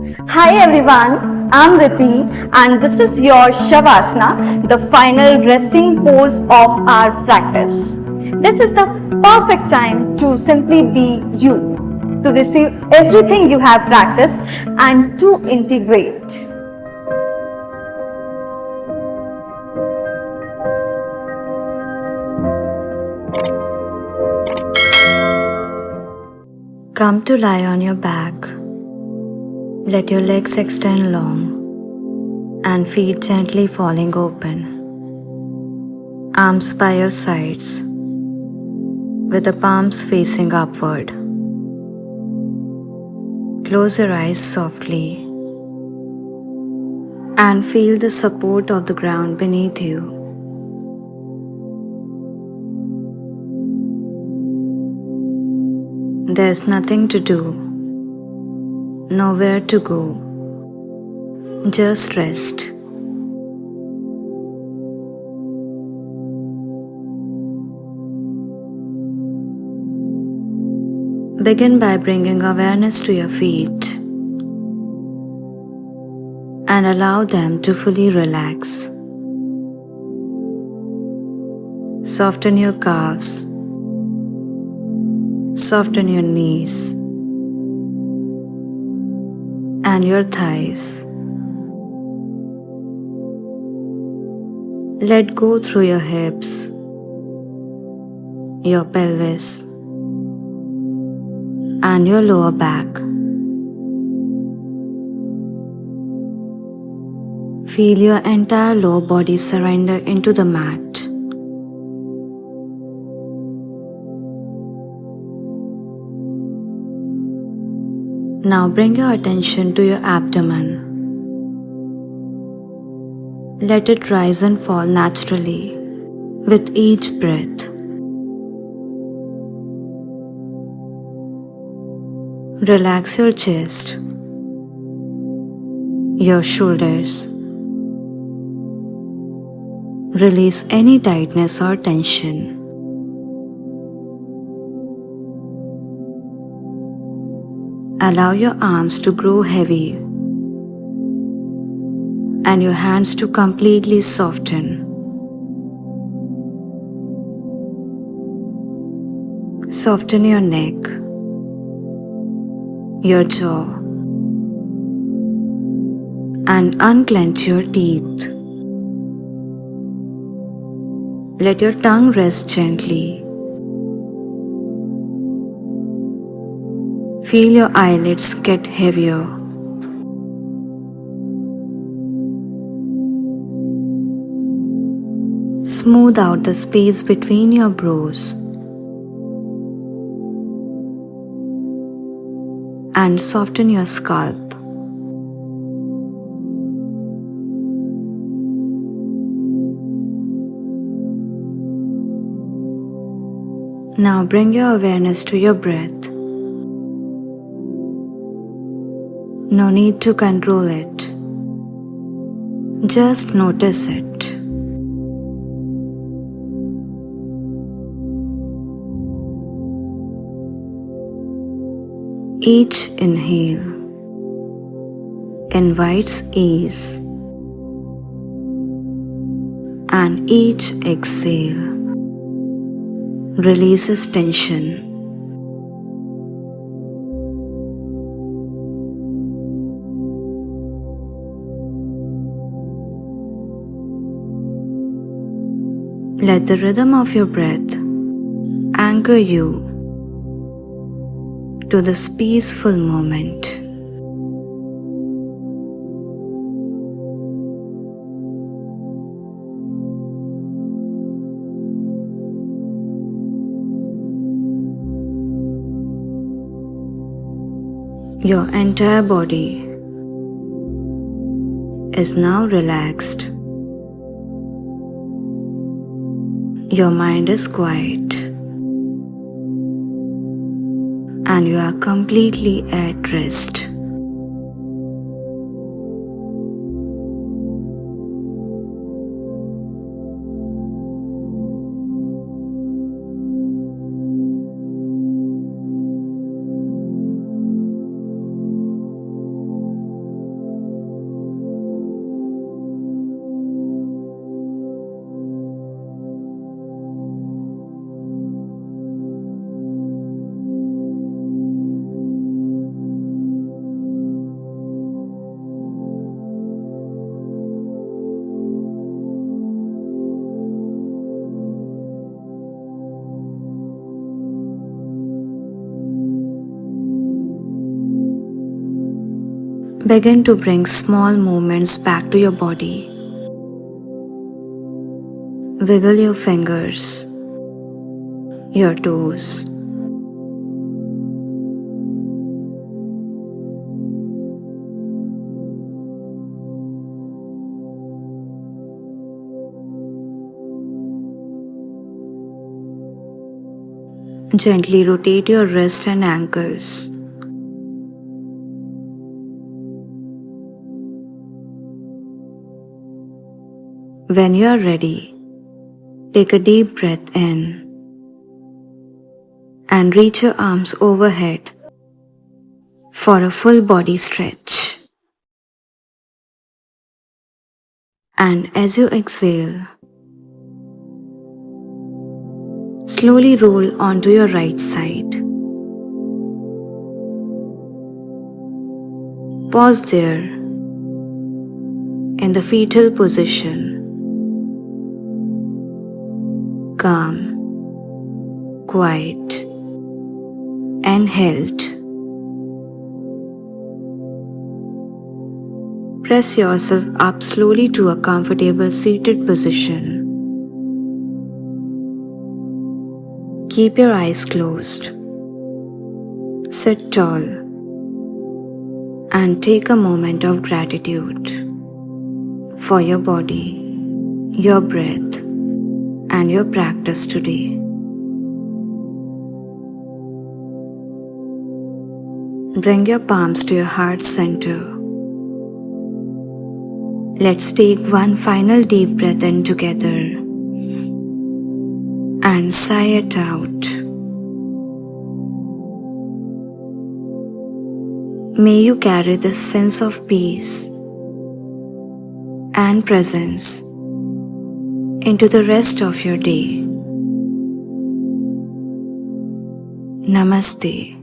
Hi everyone, I'm Riti and this is your Shavasana, the final resting pose of our practice. This is the perfect time to simply be you, to receive everything you have practiced and to integrate. Come to lie on your back. Let your legs extend long and feet gently falling open. Arms by your sides with the palms facing upward. Close your eyes softly and feel the support of the ground beneath you. There's nothing to do, nowhere to go. Just rest. Begin by bringing awareness to your feet and allow them to fully relax. Soften your calves, soften your knees and your thighs. Let go through your hips, your pelvis, and your lower back. Feel your entire lower body surrender into the mat. Now bring your attention to your abdomen. Let it rise and fall naturally with each breath. Relax your chest, your shoulders. Release any tightness or tension. Allow your arms to grow heavy and your hands to completely soften. Soften your neck, your jaw, and unclench your teeth. Let your tongue rest gently. Feel your eyelids get heavier. Smooth out the space between your brows and soften your scalp. Now bring your awareness to your breath. No need to control it. Just notice it. Each inhale invites ease, and each exhale releases tension. Let the rhythm of your breath anchor you to this peaceful moment. Your entire body is now relaxed. Your mind is quiet and you are completely at rest. Begin to bring small movements back to your body. Wiggle your fingers, your toes. Gently rotate your wrist and ankles. When you are ready, take a deep breath in and reach your arms overhead for a full body stretch. And as you exhale, slowly roll onto your right side. Pause there in the fetal position. Calm, quiet, and held. Press yourself up slowly to a comfortable seated position. Keep your eyes closed. Sit tall and take a moment of gratitude for your body, your breath, and your practice today. Bring your palms to your heart center. Let's take one final deep breath in together and sigh it out. May you carry this sense of peace and presence into the rest of your day. Namaste.